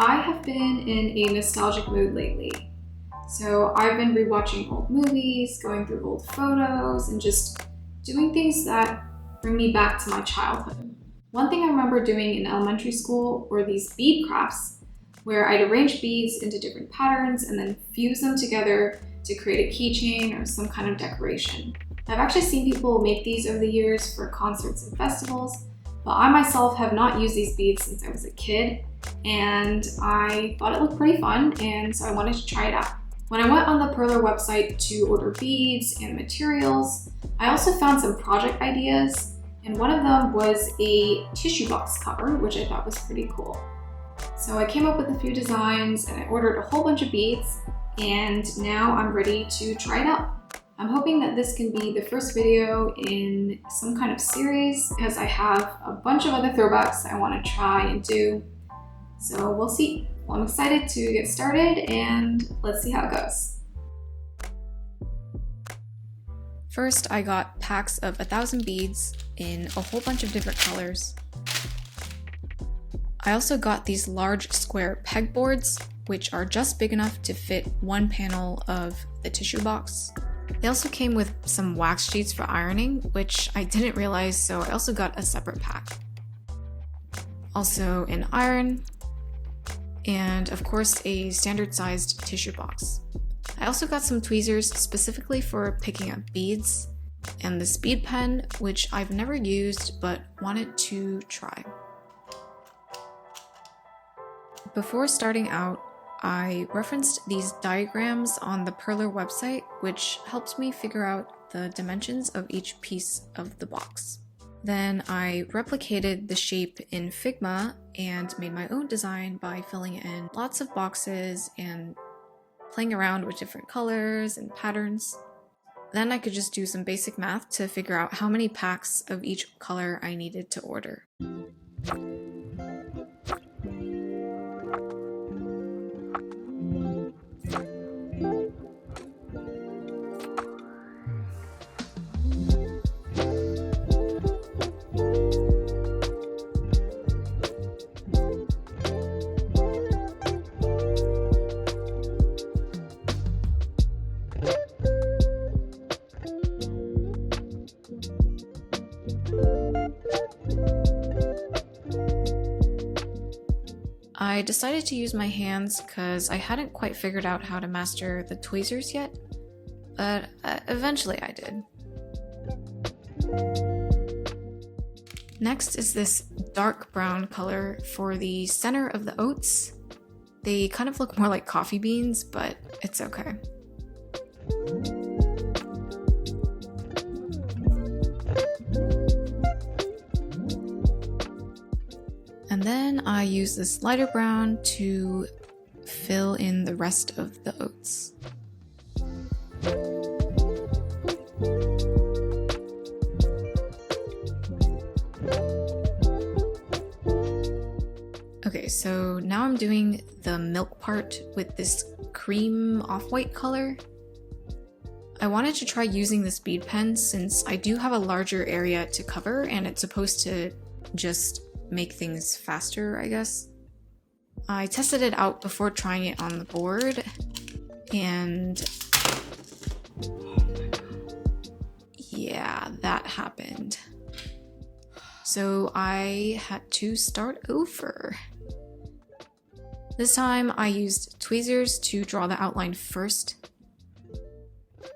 I have been in a nostalgic mood lately. So I've been rewatching old movies, going through old photos, and just doing things that bring me back to my childhood. One thing I remember doing in elementary school were these bead crafts, where I'd arrange beads into different patterns and then fuse them together to create a keychain or some kind of decoration. I've actually seen people make these over the years for concerts and festivals, but I myself have not used these beads since I was a kid, and I thought it looked pretty fun, and so I wanted to try it out. When I went on the Perler website to order beads and materials, I also found some project ideas, and one of them was a tissue box cover, which I thought was pretty cool. So I came up with a few designs and I ordered a whole bunch of beads, and now I'm ready to try it out. I'm hoping that this can be the first video in some kind of series, because I have a bunch of other throwbacks I want to try and do. So we'll see. Well, I'm excited to get started, and let's see how it goes. First, I got packs of 1,000 beads in a whole bunch of different colors. I also got these large square pegboards, which are just big enough to fit one panel of the tissue box. They also came with some wax sheets for ironing, which I didn't realize, so I also got a separate pack. Also an iron, and of course a standard sized tissue box. I also got some tweezers specifically for picking up beads, and this bead pen, which I've never used but wanted to try. Before starting out, I referenced these diagrams on the Perler website, which helped me figure out the dimensions of each piece of the box. Then I replicated the shape in Figma and made my own design by filling in lots of boxes and playing around with different colors and patterns. Then I could just do some basic math to figure out how many packs of each color I needed to order. I decided to use my hands because I hadn't quite figured out how to master the tweezers yet, but eventually I did. Next is this dark brown color for the center of the oats. They kind of look more like coffee beans, but it's okay. And then I use this lighter brown to fill in the rest of the oats. Okay, so now I'm doing the milk part with this cream off-white color. I wanted to try using this bead pen since I do have a larger area to cover and it's supposed to just make things faster, I guess. I tested it out before trying it on the board, and yeah, that happened. So I had to start over. This time I used tweezers to draw the outline first.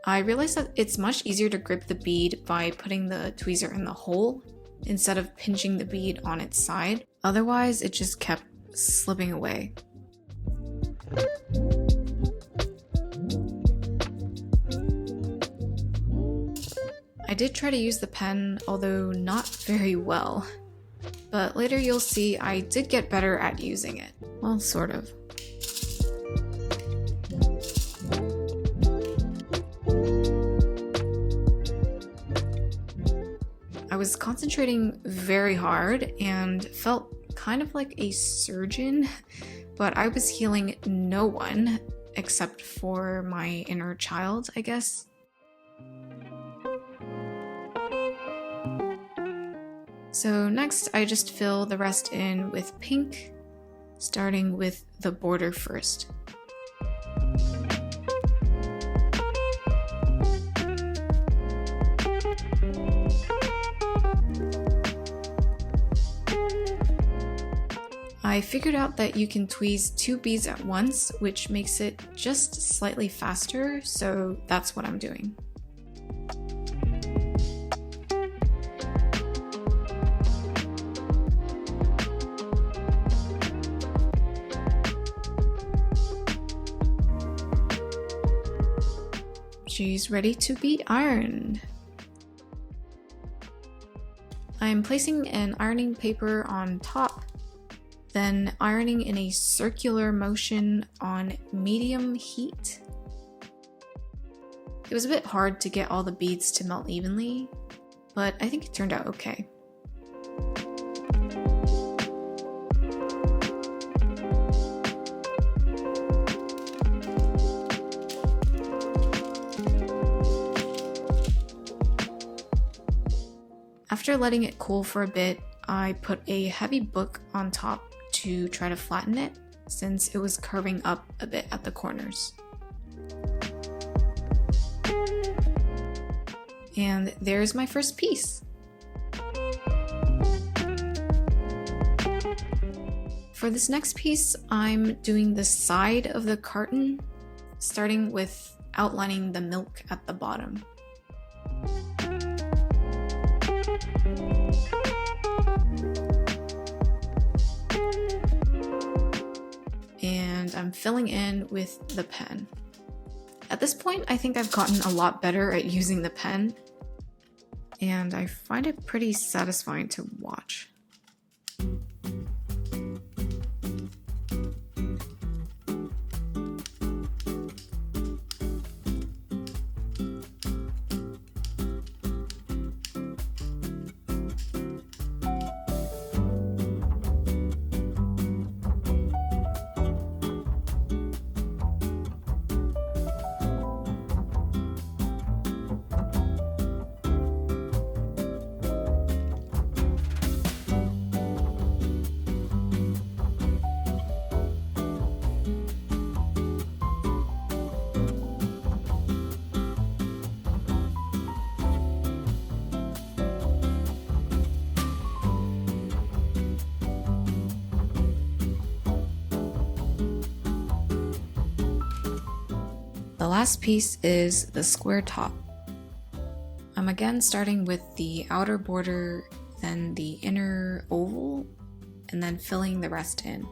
I realized that it's much easier to grip the bead by putting the tweezer in the hole instead of pinching the bead on its side. Otherwise, it just kept slipping away. I did try to use the pen, although not very well. But later you'll see I did get better at using it. Well, sort of. I was concentrating very hard and felt kind of like a surgeon, but I was healing no one except for my inner child, I guess. So next I just fill the rest in with pink, starting with the border first. I figured out that you can tweeze 2 beads at once, which makes it just slightly faster, so that's what I'm doing. She's ready to be ironed. I'm placing an ironing paper on top, then ironing in a circular motion on medium heat. It was a bit hard to get all the beads to melt evenly, but I think it turned out okay. After letting it cool for a bit, I put a heavy book on top to try to flatten it, since it was curving up a bit at the corners. And there's my first piece. For this next piece, I'm doing the side of the carton, starting with outlining the milk at the bottom. And I'm filling in with the pen. At this point, I think I've gotten a lot better at using the pen, and I find it pretty satisfying to watch. The last piece is the square top. I'm again starting with the outer border, then the inner oval, and then filling the rest in.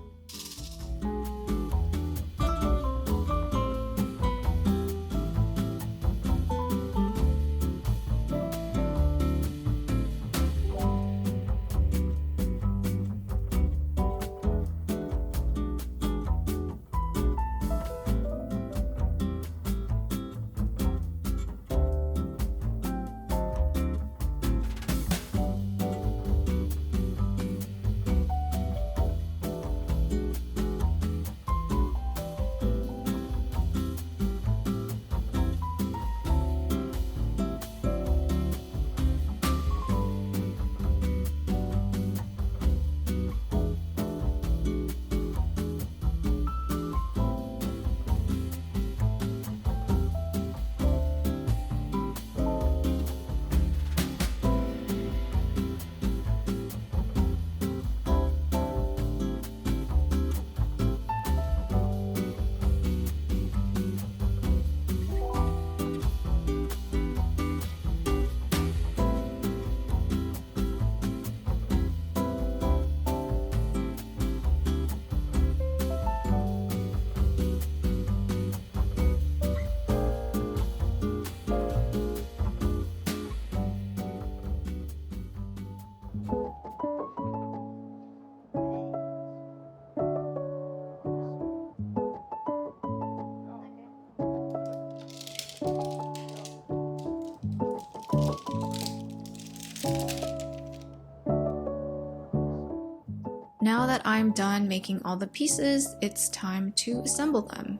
Now that I'm done making all the pieces, it's time to assemble them.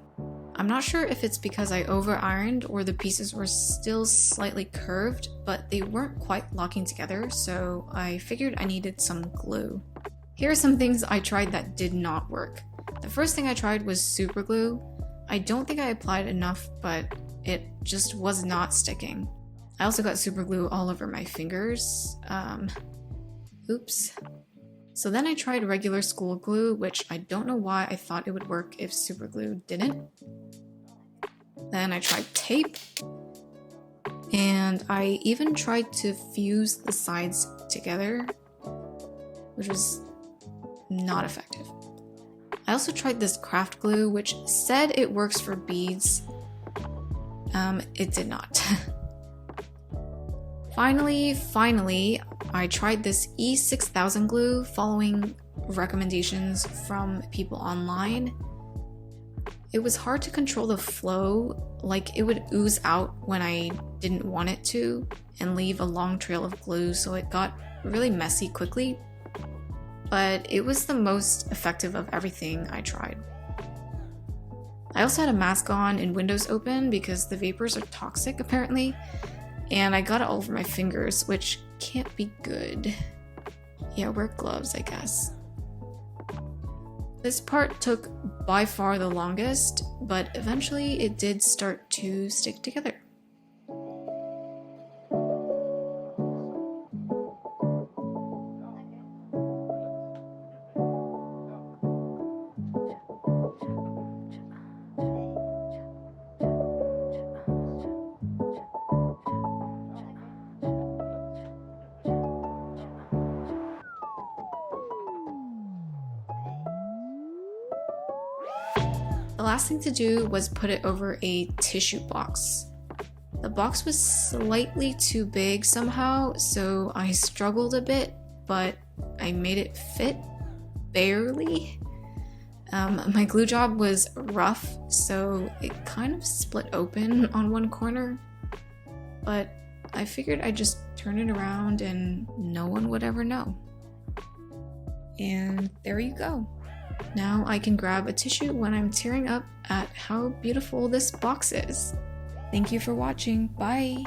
I'm not sure if it's because I over-ironed or the pieces were still slightly curved, but they weren't quite locking together, so I figured I needed some glue. Here are some things I tried that did not work. The first thing I tried was super glue. I don't think I applied enough, but it just was not sticking. I also got super glue all over my fingers. Oops. So then I tried regular school glue, which I don't know why I thought it would work if super glue didn't. Then I tried tape. And I even tried to fuse the sides together, which was not effective. I also tried this craft glue, which said it works for beads. It did not. Finally, I tried this E6000 glue following recommendations from people online. It was hard to control the flow, like it would ooze out when I didn't want it to and leave a long trail of glue, so it got really messy quickly. But it was the most effective of everything I tried. I also had a mask on and windows open because the vapors are toxic apparently, and I got it all over my fingers, which can't be good. Yeah, wear gloves, I guess. This part took by far the longest, but eventually it did start to stick together. The last thing to do was put it over a tissue box. The box was slightly too big somehow, so I struggled a bit, but I made it fit, barely. My glue job was rough, so it kind of split open on one corner, but I figured I'd just turn it around and no one would ever know. And there you go. Now I can grab a tissue when I'm tearing up at how beautiful this box is. Thank you for watching. Bye!